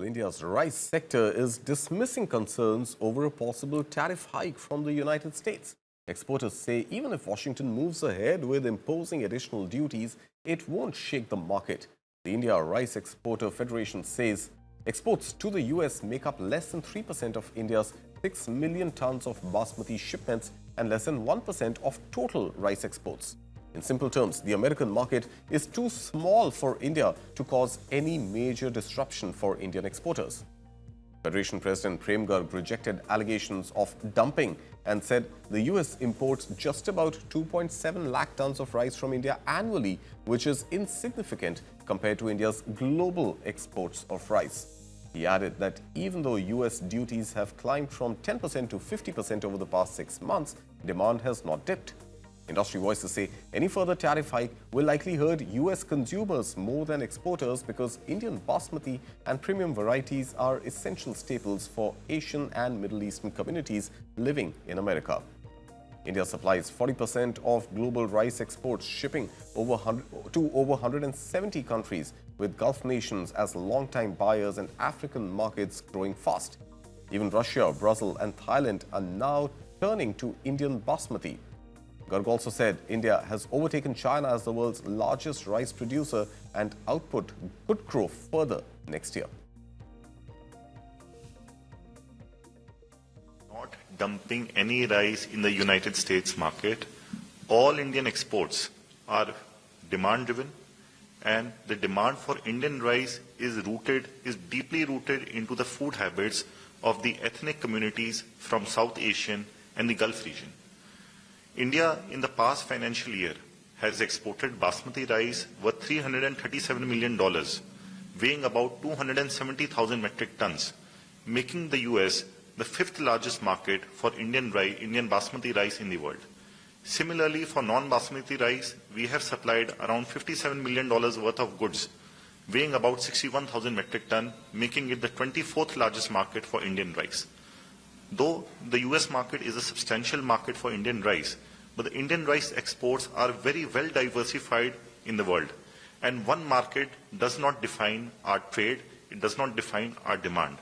India's rice sector is dismissing concerns over a possible tariff hike from the United States. Exporters say even if Washington moves ahead with imposing additional duties, it won't shake the market. The India Rice Exporter Federation says exports to the US make up less than 3% of India's 6 million tons of basmati shipments and less than 1% of total rice exports. In simple terms, the American market is too small for India to cause any major disruption for Indian exporters. Federation President Prem Garg rejected allegations of dumping and said the US imports just about 2.7 lakh tons of rice from India annually, which is insignificant compared to India's global exports of rice. He added that even though US duties have climbed from 10% to 50% over the past 6 months, demand has not dipped. Industry voices say any further tariff hike will likely hurt US consumers more than exporters because Indian basmati and premium varieties are essential staples for Asian and Middle Eastern communities living in America. India supplies 40% of global rice exports, shipping to over 170 countries, with Gulf nations as long-time buyers and African markets growing fast. Even Russia, Brazil and Thailand are now turning to Indian basmati. Garg also said India has overtaken China as the world's largest rice producer and output could grow further next year. Not dumping any rice in the United States market. All Indian exports are demand-driven, and the demand for Indian rice is deeply rooted into the food habits of the ethnic communities from South Asian and the Gulf region. India in the past financial year has exported basmati rice worth $337 million, weighing about 270,000 metric tons, making the US the 5th largest market for Indian basmati rice in the world. Similarly, for non-basmati rice, we have supplied around $57 million worth of goods, weighing about 61,000 metric tons, making it the 24th largest market for Indian rice. Though the US market is a substantial market for Indian rice, but the Indian rice exports are very well diversified in the world. And one market does not define our trade, it does not define our demand.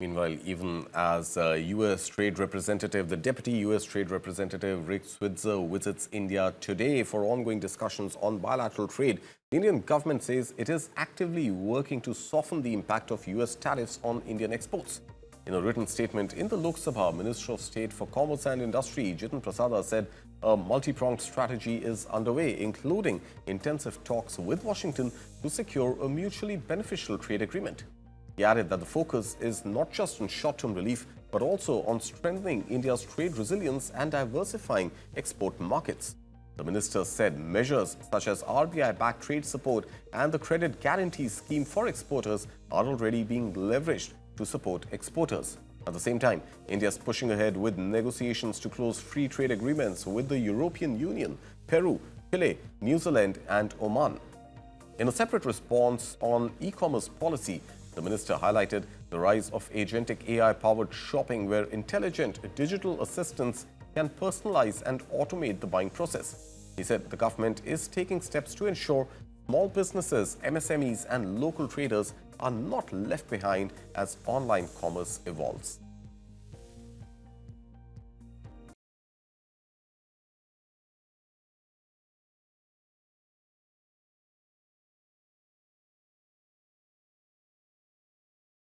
Meanwhile, even as U.S. Trade Representative, the Deputy U.S. Trade Representative Rick Switzer visits India today for ongoing discussions on bilateral trade, the Indian government says it is actively working to soften the impact of U.S. tariffs on Indian exports. In a written statement in the Lok Sabha, Minister of State for Commerce and Industry, Jitin Prasada, said a multi-pronged strategy is underway, including intensive talks with Washington to secure a mutually beneficial trade agreement. He added that the focus is not just on short-term relief, but also on strengthening India's trade resilience and diversifying export markets. The minister said measures such as RBI-backed trade support and the credit guarantee scheme for exporters are already being leveraged to support exporters. At the same time, India is pushing ahead with negotiations to close free trade agreements with the European Union, Peru, Chile, New Zealand and Oman. In a separate response on e-commerce policy, the minister highlighted the rise of agentic AI-powered shopping, where intelligent digital assistants can personalize and automate the buying process. He said the government is taking steps to ensure small businesses, MSMEs and local traders are not left behind as online commerce evolves.